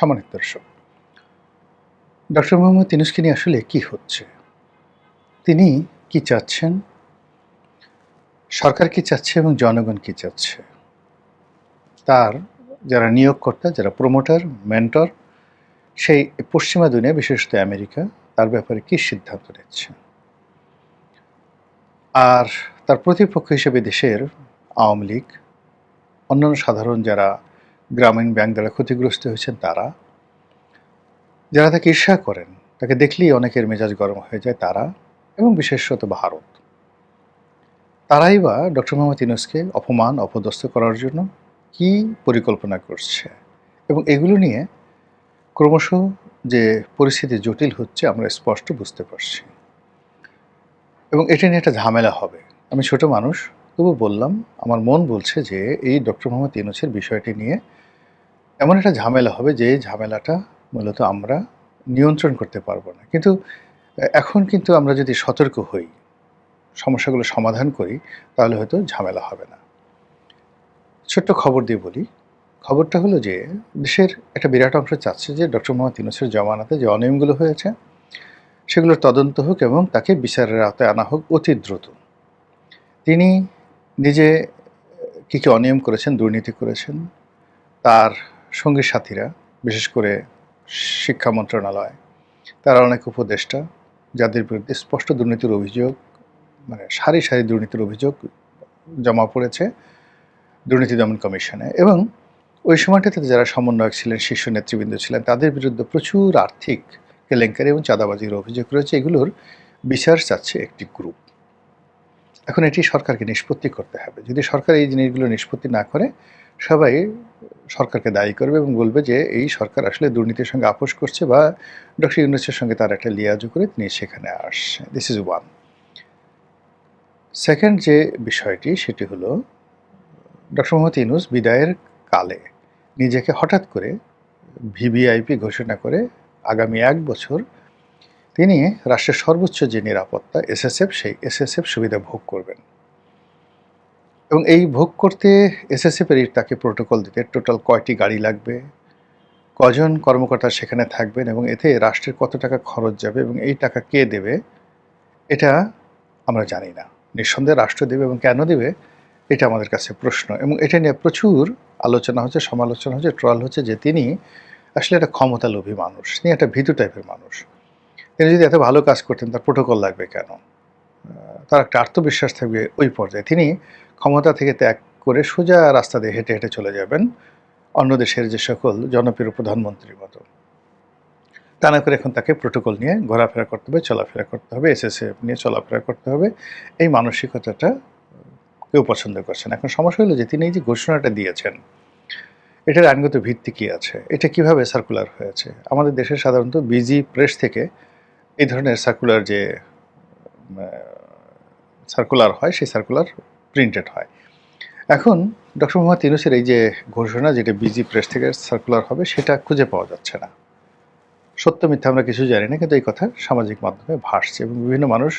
সম্মানিত দর্শক, ডক্টর মোহাম্মদ ইউনূসকে নিয়ে আসলে কি হচ্ছে? তিনি কি চাচ্ছেন? সরকার কি চাচ্ছে এবং জনগণ কি চাচ্ছে? তার যারা নিয়োগকর্তা, যারা প্রমোটার, মেন্টর, সেই পশ্চিমা দুনিয়া, বিশেষত আমেরিকা, তার ব্যাপারে কি সিদ্ধান্ত নিচ্ছে? আর তার প্রতিপক্ষ হিসেবে দেশের আওয়ামী লীগ, অন্যান্য সাধারণ যারা গ্রামীণ ব্যাংক দ্বারা ক্ষতিগ্রস্ত হয়েছেন তারা, যারা তাকে ঈর্ষা করেন, তাকে দেখলেই অনেকের মেজাজ গরম হয়ে যায় তারা, এবং বিশেষত ভারত। তারাই বা ডক্টর মোহাম্মদ ইউনূসকে অপমান, অপদস্থ করার জন্য কি পরিকল্পনা করছে, এবং এগুলো নিয়ে ক্রমশ যে পরিস্থিতি জটিল হচ্ছে আমরা স্পষ্ট বুঝতে পারছি, এবং এটা নিয়ে একটা ঝামেলা হবে। আমি ছোট মানুষ, তবু বললাম, আমার মন বলছে যে এই ডক্টর মোহাম্মদ ইউনূসের বিষয়টি নিয়ে এমন একটা ঝামেলা হবে যে ঝামেলাটা মূলত আমরা নিয়ন্ত্রণ করতে পারবো না। কিন্তু এখন কিন্তু আমরা যদি সতর্ক হই, সমস্যাগুলো সমাধান করি, তাহলে হয়তো ঝামেলা হবে না। ছোট্ট খবর দিয়ে বলি। খবরটা হলো যে দেশের একটা বিরাট অংশ চাচ্ছে যে ডক্টর মোহাম্মদ ইউনূসের জমানাতে যে অনিয়মগুলো হয়েছে সেগুলোর তদন্ত হোক এবং তাকে বিচারের আওতায় আনা হোক অতি দ্রুত। তিনি নিজে কী কী অনিয়ম করেছেন, দুর্নীতি করেছেন, তার সঙ্গী সাথীরা, বিশেষ করে শিক্ষা মন্ত্রণালয়, তারা অনেক উপদেষ্টা, যাদের বিরুদ্ধে স্পষ্ট দুর্নীতির অভিযোগ, মানে সারি সারি দুর্নীতির অভিযোগ জমা পড়েছে দুর্নীতি দমন কমিশনে, এবং ওই সময়টাতে যারা সমন্বয়ক ছিলেন, শীর্ষ নেতৃবৃন্দ ছিলেন, তাদের বিরুদ্ধে প্রচুর আর্থিক কেলেঙ্কারি এবং চাঁদাবাজির অভিযোগ রয়েছে। এগুলোর বিচার চাচ্ছে একটি গ্রুপ। এখন এটি সরকারকে নিষ্পত্তি করতে হবে। যদি সরকার এই জিনিসগুলো নিষ্পত্তি না করে, সবাই সরকারকে দায়ী করবে এবং বলবে যে এই সরকার আসলে দুর্নীতির সঙ্গে আপোষ করছে, বা ডক্টর ইউনূসের সঙ্গে তার একটা লিয়াজু করে তিনি সেখানে আসছে। This is one. সেকেন্ড যে বিষয়টি, সেটি হলো ডক্টর মোহাম্মদ ইউনূস বিদায়ের কালে নিজেকে হঠাৎ করে ভিভিআইপি ঘোষণা করে আগামী ১ বছর তিনি রাষ্ট্রের সর্বোচ্চ যে নিরাপত্তা এসএসএফ, সেই এসএসএফ সুবিধা ভোগ করবেন, এবং এই ভোগ করতে এসএসএফের তাকে প্রোটোকল দিতে টোটাল কয়টি গাড়ি লাগবে, কজন কর্মকর্তা সেখানে থাকবেন, এবং এতে রাষ্ট্রের কত টাকা খরচ যাবে এবং এই টাকা কে দেবে, এটা আমরা জানি না। নিঃসন্দেহে রাষ্ট্র দেবে, এবং কেন দেবে এটা আমাদের কাছে প্রশ্ন। এবং এটা নিয়ে প্রচুর আলোচনা হচ্ছে, সমালোচনা হচ্ছে, ট্রল হচ্ছে যে তিনি আসলে একটা ক্ষমতালোভী মানুষ, তিনি একটা ভীতু টাইপের মানুষ। তিনি যদি এত ভালো কাজ করতেন তার প্রোটোকল লাগবে কেন? তার একটা আত্মবিশ্বাস থাকবে ওই পর্যায়ে। তিনি ক্ষমতা থেকে ত্যাগ করে সোজা রাস্তা দিয়ে হেঁটে হেঁটে চলে যাবেন অন্য দেশের যে সকল জনপ্রিয় প্রধানমন্ত্রীর মতো। তা না করে এখন তাকে প্রোটোকল নিয়ে ঘোরাফেরা করতে হবে, চলাফেরা করতে হবে, এসএসএফ নিয়ে চলাফেরা করতে হবে। এই মানসিকতাটা কেউ পছন্দ করছে না। এখন সমস্যা হলো যে তিনি এই যে ঘোষণাটা দিয়েছেন, এটার আইনগত ভিত্তি কী আছে? এটা কিভাবে সার্কুলার হয়েছে? আমাদের দেশে সাধারণত বিজি প্রেস থেকে এই ধরনের সার্কুলার যে সার্কুলার হয়, সেই সার্কুলার প্রিন্টেড হয়। এখন ডক্টর মোহাম্মদ ইউনূসের এই যে ঘোষণা, যেটা বিজি প্রেস থেকে সার্কুলার হবে, সেটা খুঁজে পাওয়া যাচ্ছে না। সত্য মিথ্যা আমরা কিছু জানি না, কিন্তু এই কথা সামাজিক মাধ্যমে ভাসছে এবং বিভিন্ন মানুষ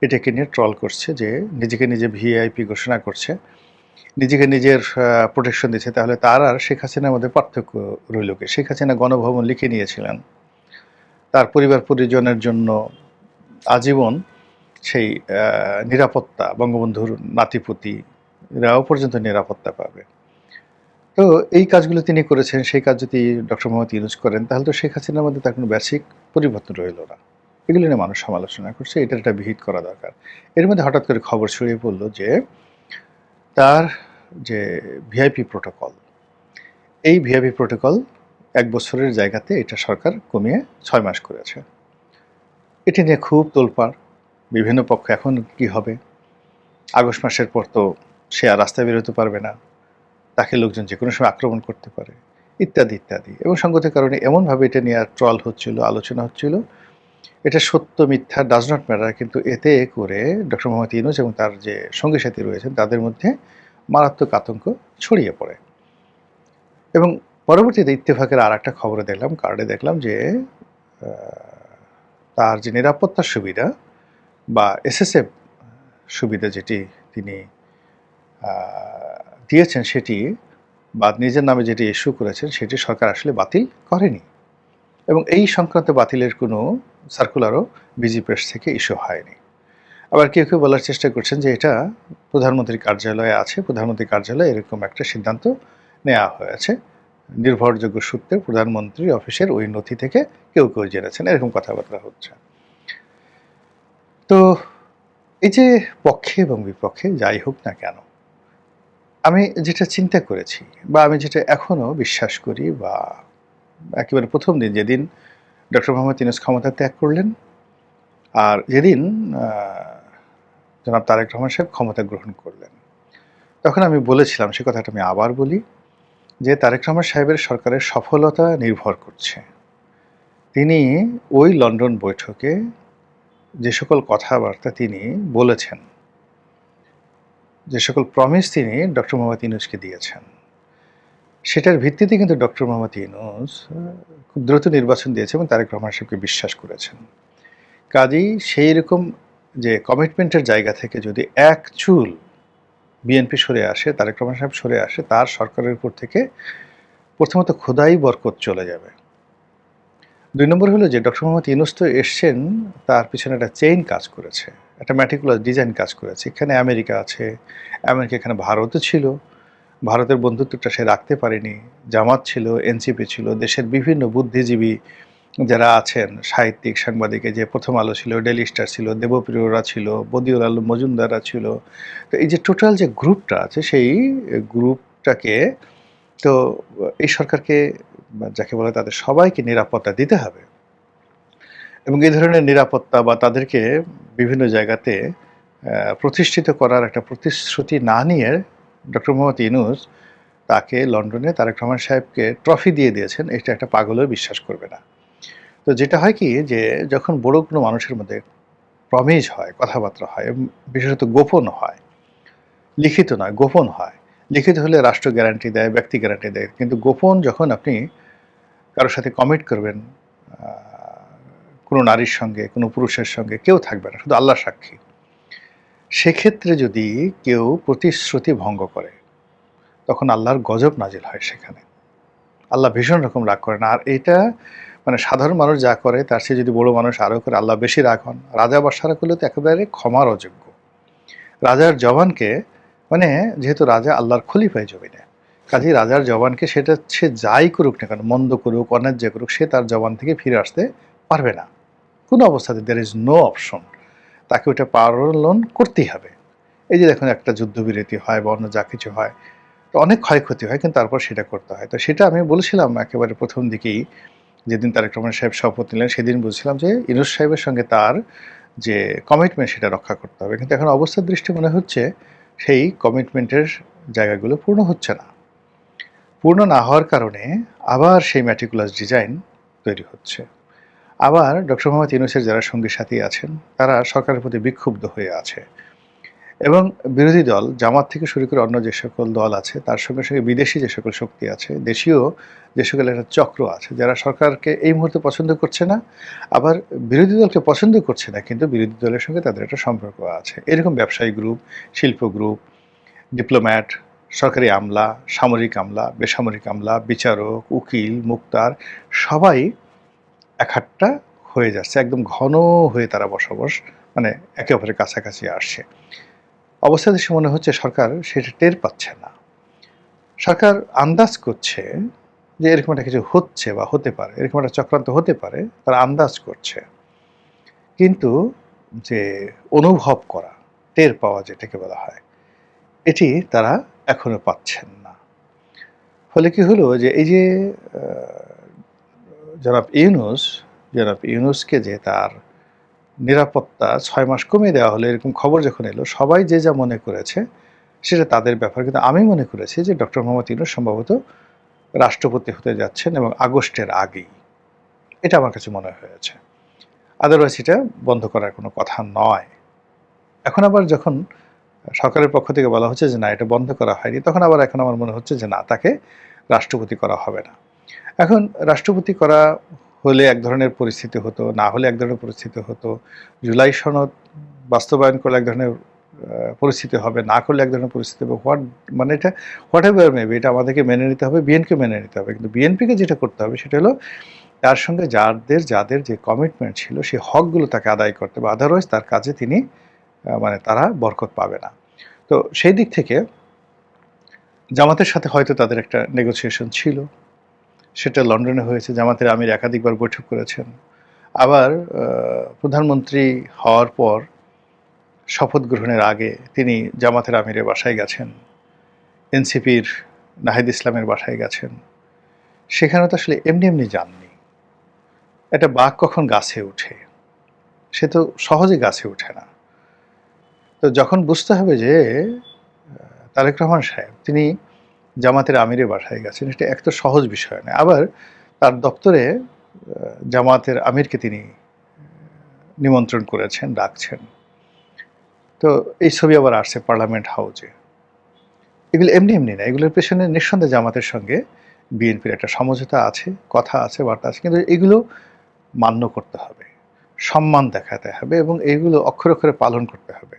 এটাকে নিয়ে ট্রল করছে যে নিজেকে নিজে ভিআইপি ঘোষণা করছে, নিজেকে নিজের প্রোটেকশন দিচ্ছে। তাহলে তার আর শেখ হাসিনার মধ্যে পার্থক্য রইল কি? শেখ হাসিনা গণভবন লিখে নিয়েছিলেন, তার পরিবার পরিজনের জন্য আজীবন সেই নিরাপত্তা, বঙ্গবন্ধুর নাতিপুতিরাও পর্যন্ত নিরাপত্তা পাবে। তো এই কাজগুলো তিনি করেছেন, সেই কাজ যদি ডক্টর মোহাম্মদ ইউনূস করেন, তাহলে তো শেখ হাসিনার মধ্যে তার কোনো বেসিক পরিবর্তন রইল না। এগুলো নিয়ে মানুষ সমালোচনা করছে, এটার একটা বিহিত করা দরকার। এর মধ্যে হঠাৎ করে খবর ছড়িয়ে পড়ল যে তার যে ভিআইপি প্রোটোকল, এই ভিআইপি প্রোটোকল ১ বছরের জায়গাতে এটা সরকার কমিয়ে ৬ মাস করেছে। এটি নিয়ে খুব তোলপাড়, বিভিন্ন পক্ষ। এখন কি হবে? আগস্ট মাসের পর তো সে আর রাস্তায় বেরোতে পারবে না, তাকে লোকজন যে কোনো সময় আক্রমণ করতে পারে, ইত্যাদি ইত্যাদি। এবং সঙ্গতির কারণে এমনভাবে এটা নিয়ে ট্রল হচ্ছিল, আলোচনা হচ্ছিল, এটা সত্য মিথ্যা ডাজ নট ম্যাটার, কিন্তু এতে করে ডক্টর মোহাম্মদ ইউনূস এবং তার যে সঙ্গী সাথী রয়েছেন তাদের মধ্যে মারাত্মক আতঙ্ক ছড়িয়ে পড়ে। এবং পরবর্তীতে ইত্তেফাকের আর একটা খবরে দেখলাম, কার্ডে দেখলাম যে তার যে নিরাপত্তার সুবিধা বা এসএসএফ সুবিধা যেটি তিনি দিয়েছেন, সেটি বা নিজের নামে যেটি ইস্যু করেছেন সেটি সরকার আসলে বাতিল করেনি, এবং এই সংক্রান্ত বাতিলের কোনো সার্কুলারও বিজি প্রেস থেকে ইস্যু হয়নি। আবার কেউ কেউ বলার চেষ্টা করছেন যে এটা প্রধানমন্ত্রীর কার্যালয়ে আছে, প্রধানমন্ত্রীর কার্যালয়ে এরকম একটা সিদ্ধান্ত নেওয়া হয়েছে, নির্ভরযোগ্য সূত্রে প্রধানমন্ত্রীর অফিসের ওই নথি থেকে কেউ কেউ জেনেছেন, এরকম কথাবার্তা হচ্ছে। তো এই যে পক্ষে এবং বিপক্ষে যাই হোক না কেন, আমি যেটা চিন্তা করেছি বা আমি যেটা এখনো বিশ্বাস করি, বা একেবারে প্রথম দিন যেদিন ডক্টর মোহাম্মদ ইউনূস ক্ষমতা ত্যাগ করলেন আর যেদিন জনাব তারেক রহমান সাহেব ক্ষমতা গ্রহণ করলেন, তখন আমি বলেছিলাম, সে কথাটা আমি আবার বলি, যে তারেক রহমান সাহেবের সরকারের সফলতা নির্ভর করছে তিনি ওই লন্ডন বৈঠকে যে সকল কথাবার্তা তিনি বলেছেন, যে সকল প্রমিস তিনি ডক্টর মোহাম্মদ ইউনূসকে দিয়েছেন, সেটার ভিত্তিতে কিন্তু ডক্টর মোহাম্মদ ইউনূস খুব দ্রুত নির্বাচন দিয়েছে এবং তারেক রহমান সাহেবকে বিশ্বাস করেছেন। কাজেই সেই রকম যে কমিটমেন্টের জায়গা থেকে যদি এক চুল বিএনপি সরে আসে, তারেক রহমান সাহেব সরে আসে, তার সরকারের উপর থেকে প্রথমত খোদাই বরকত চলে যাবে। ২ নম্বর হলো যে ডক্টর মোহাম্মদ ইউনূস তো এসছেন, তার পিছনে একটা চেইন কাজ করেছে, একটা ম্যাটিকুলাস ডিজাইন কাজ করেছে। এখানে আমেরিকা আছে, এমনকি এখানে ভারতও ছিল, ভারতের বন্ধুত্বটা সে রাখতে পারেনি। জামাত ছিল, এনসিপি ছিল, দেশের বিভিন্ন বুদ্ধিজীবী যারা আছেন, সাহিত্যিক, সাংবাদিক, যে প্রথম আলো ছিল, ডেইলি স্টার ছিল, দেবপ্রিয়রা ছিল, বদিউল আলম মজুমদাররা ছিল। তো এই যে টোটাল যে গ্রুপটা আছে, সেই গ্রুপটাকে তো এই সরকারকে, যাকে বলে, তাদের সবাইকে নিরাপত্তা দিতে হবে, এবং এই ধরনের নিরাপত্তা বা তাদেরকে বিভিন্ন জায়গাতে প্রতিষ্ঠিত করার একটা প্রতিশ্রুতি না নিয়ে ডক্টর মোহাম্মদ ইউনূস তাকে লন্ডনে তারেক রহমান সাহেবকে ট্রফি দিয়ে দিয়েছেন, এটা একটা পাগলও বিশ্বাস করবে না। তো যেটা হয় কি, যে যখন বড় কোনো মানুষের মধ্যে প্রমিজ হয়, কথাবার্তা হয়, বিশেষত গোপন হয়, লিখিত নয়, গোপন হয়। লিখিত হলে রাষ্ট্র গ্যারান্টি দেয়, ব্যক্তি গ্যারান্টি দেয়, কিন্তু গোপন যখন আপনি কারোর সাথে কমিট করবেন, কোনো নারীর সঙ্গে, কোনো পুরুষের সঙ্গে কেউ থাকবে না, শুধু আল্লাহ সাক্ষী, সেক্ষেত্রে যদি কেউ প্রতিশ্রুতি ভঙ্গ করে, তখন আল্লাহর গজব নাজিল হয় সেখানে। আল্লাহ ভীষণ রকম রাগ করেন। আর এটা মানে সাধারণ মানুষ যা করে তার চেয়ে যদি বড় মানুষ আরও করে, আল্লাহ বেশি রাগ হন। রাজা বাদশারা করলে তো একেবারে ক্ষমার অযোগ্য। রাজার জবানকে, মানে যেহেতু রাজা আল্লাহর খলিফায় জমিনে, কাজেই রাজার জবানকে সেটা সে যাই করুক না কেন, মন্দ করুক, অন্যায্য করুক, সে তার জবান থেকে ফিরে আসতে পারবে না কোনো অবস্থাতে। দেয়ার ইজ নো অপশন, তাকে ওটা পালন করতেই হবে। এই যে দেখুন, একটা যুদ্ধবিরতি হয় বা অন্য যা কিছু হয়, তো অনেক ক্ষয়ক্ষতি হয়, কিন্তু তারপর সেটা করতে হয়। তো সেটা আমি বলেছিলাম একেবারে প্রথম দিকেই, যেদিন তারেক রহমান সাহেব শপথ নিলেন, সেদিন বলছিলাম যে ইউনূস সাহেবের সঙ্গে তার যে কমিটমেন্ট সেটা রক্ষা করতে হবে। কিন্তু এখন অবস্থার দৃষ্টি মনে হচ্ছে সেই কমিটমেন্টের জায়গাগুলো পূর্ণ হচ্ছে না। পূর্ণ না হওয়ার কারণে আবার সেই ম্যাটিকুলাস ডিজাইন তৈরি হচ্ছে। আবার ডক্টর মোহাম্মদ ইউনূসের যারা সঙ্গী সাথী আছেন, তারা সরকারের প্রতি বিক্ষুব্ধ হয়ে আছে, এবং বিরোধী দল জামাত থেকে শুরু করে অন্য যে সকল দল আছে, তার সঙ্গে সঙ্গে বিদেশি যে সকল শক্তি আছে, দেশীয় যে সকল একটা চক্র আছে, যারা সরকারকে এই মুহূর্তে পছন্দ করছে না, আবার বিরোধী দলকে পছন্দ করছে না, কিন্তু বিরোধী দলের সঙ্গে তাদের একটা সম্পর্ক আছে। এরকম ব্যবসায়ী গ্রুপ, শিল্প গ্রুপ, ডিপ্লোম্যাট, সরকারি আমলা, সামরিক আমলা, বেসামরিক আমলা, বিচারক, উকিল, মুক্তার, সবাই একহাট্টা হয়ে যাচ্ছে, একদম ঘন হয়ে তারা বসবাস, মানে একে অপরের কাছাকাছি আসছে। অবস্থা দেশে মনে হচ্ছে সরকার সেটা টের পাচ্ছে না। সরকার আন্দাজ করছে যে এরকম একটা কিছু হচ্ছে বা হতে পারে, এরকম একটা চক্রান্ত হতে পারে, তারা আন্দাজ করছে, কিন্তু যে অনুভব করা, টের পাওয়া যেটাকে বলা হয়, এটি তারা এখনো পাচ্ছেন না। ফলে কি হলো, যে এই যে জনাব ইউনূসকে যে তার নিরাপত্তা ৬ মাস কমিয়ে দেওয়া হলো, এরকম খবর যখন এলো, সবাই যে যা মনে করেছে সেটা তাদের ব্যাপার। কিন্তু আমি মনে করেছি যে ডক্টর মোহাম্মদ ইউনূস সম্ভবত রাষ্ট্রপতি হতে যাচ্ছেন, এবং আগস্টের আগেই, এটা আমার কাছে মনে হয়েছে। আদারওয়াইজ এটা বন্ধ করার কোনো কথা নয়। এখন আবার যখন সরকারের পক্ষ থেকে বলা হচ্ছে যে না, এটা বন্ধ করা হয়নি, তখন আবার এখন আমার মনে হচ্ছে যে না, তাকে রাষ্ট্রপতি করা হবে না। এখন রাষ্ট্রপতি করা হলে এক ধরনের পরিস্থিতি হতো, না হলে এক ধরনের পরিস্থিতি হতো। জুলাই সনদ বাস্তবায়ন করলে এক ধরনের পরিস্থিতি হবে, না করলে এক ধরনের পরিস্থিতি হবে, মানে এটা হোয়াট এভার মেবি, এটা আমাদেরকে মেনে নিতে হবে, বিএনপিকে মেনে নিতে হবে। কিন্তু বিএনপিকে যেটা করতে হবে সেটা হলো তার সঙ্গে যাদের যে কমিটমেন্ট ছিল সেই হকগুলো তাকে আদায় করতে হবে, আদারওয়াইজ তার কাজে তিনি মানে তারা বরকত পাবে না। তো সেই দিক থেকে জামাতের সাথে হয়তো তাদের একটা নেগোসিয়েশন ছিল, সেটা লন্ডনে হয়েছে। জামাতের আমির একাধিকবার বৈঠক করেছেন। আবার প্রধানমন্ত্রী হওয়ার পর শপথ গ্রহণের আগে তিনি জামাতের আমিরের বাসায় গেছেন, এনসিপির নাহিদ ইসলামের বাসায় গেছেন। সেখানে তো আসলে এমনি এমনি যাননি। একটা বাঘ কখন গাছে ওঠে, সে তো সহজে গাছে ওঠে না। তো যখন বুঝতে হবে যে তারেক রহমান সাহেব তিনি জামাতের আমিরের বাসায় গেছেন, এটা এক তো সহজ বিষয় নয়। আবার তার দপ্তরে জামাতের আমিরকে তিনি নিমন্ত্রণ করেছেন, ডাকছেন। তো এই ছবি আবার আসছে পার্লামেন্ট হাউসে। এগুলো এমনি এমনি না, এগুলোর পেছনে নিঃসন্দেহে জামাতের সঙ্গে বিএনপির একটা সমঝোতা আছে, কথা আছে, বার্তা আছে। কিন্তু এগুলো মান্য করতে হবে, সম্মান দেখাতে হবে এবং এইগুলো অক্ষরে অক্ষরে পালন করতে হবে।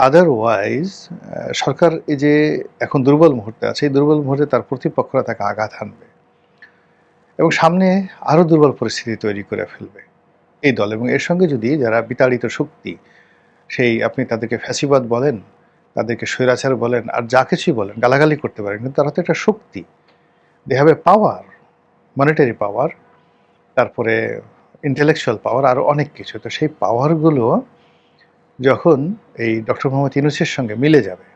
আদারওয়াইজ সরকার এই যে এখন দুর্বল মুহূর্তে আছে, এই দুর্বল মুহূর্তে তার প্রতিপক্ষরা তাকে আঘাত হানবে এবং সামনে আরও দুর্বল পরিস্থিতি তৈরি করে ফেলবে এই দল। এবং এর সঙ্গে যদি যারা বিতাড়িত শক্তি, সেই আপনি তাদেরকে ফ্যাসিবাদ বলেন, তাদেরকে স্বৈরাচার বলেন, আর যা কিছুই বলেন, গালাগালি করতে পারেন, কিন্তু তারা তো একটা শক্তি, they have a power, monetary পাওয়ার, তারপরে ইন্টেলেকচুয়াল পাওয়ার, আরও অনেক কিছু। তো সেই পাওয়ারগুলো যখন এই ডক্টর মোহাম্মদ ইউনূসের সঙ্গে মিলে যাবে,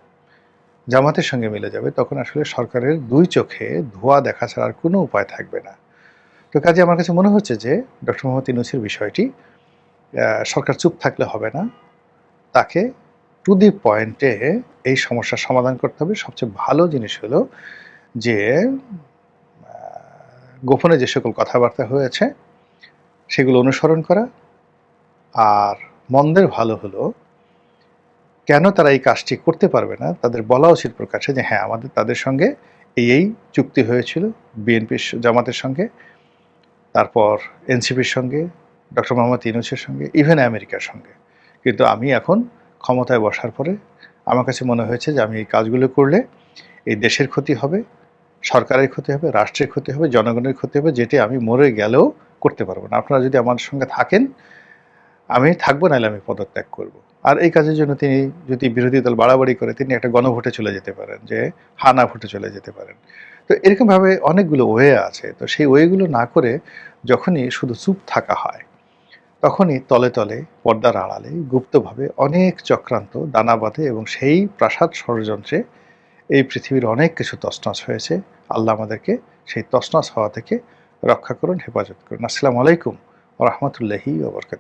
জামাতের সঙ্গে মিলে যাবে, তখন আসলে সরকারের দুই চোখে ধোঁয়া দেখা ছাড়া আর কোনো উপায় থাকবে না। তো কাজে আমার কাছে মনে হচ্ছে যে ডক্টর মোহাম্মদ ইউনূসের বিষয়টি সরকার চুপ থাকলে হবে না, তাকে টু দি পয়েন্টে এই সমস্যার সমাধান করতে হবে। সবচেয়ে ভালো জিনিস হলো যে গোপনে যে সকল কথাবার্তা হয়েছে সেগুলো অনুসরণ করা। আর মন্দের ভালো হলো কেন তারা এই কাজটি করতে পারবে না, তাদের বলা উচিত প্রকাশ্যে যে হ্যাঁ, আমাদের তাদের সঙ্গে এই চুক্তি হয়েছিল, বিএনপির জামাতের সঙ্গে, তারপর এনসিপির সঙ্গে, ডক্টর মোহাম্মদ ইউনূসের সঙ্গে, ইভেন আমেরিকার সঙ্গে। কিন্তু আমি এখন ক্ষমতায় বসার পরে আমার কাছে মনে হয়েছে যে আমি এই কাজগুলো করলে এই দেশের ক্ষতি হবে, সরকারের ক্ষতি হবে, রাষ্ট্রের ক্ষতি হবে, জনগণের ক্ষতি হবে, যেটি আমি মরে গেলেও করতে পারবো না। আপনারা যদি আমার সঙ্গে থাকেন আমি থাকবো, নাহলে আমি পদত্যাগ করব। আর এই কাজের জন্য তিনি যদি বিরোধী দল বাড়াবাড়ি করে, তিনি একটা গণভোটে চলে যেতে পারেন, যে হানা ভোটে চলে যেতে পারেন। তো এরকমভাবে অনেকগুলো ওয়ে আছে। তো সেই ওয়েগুলো না করে যখনই শুধু চুপ থাকা হয়, তখনই তলে তলে পর্দার আড়ালে গুপ্তভাবে অনেক চক্রান্ত দানা বাঁধে এবং সেই প্রাসাদ ষড়যন্ত্রে এই পৃথিবীর অনেক কিছু তছনছ হয়েছে। আল্লাহ আমাদেরকে সেই তছনছ হওয়া থেকে রক্ষা করুন, হেফাজত করুন। আসসালামু আলাইকুম ওয়া রাহমাতুল্লাহি ওয়া বারাকাতুহু।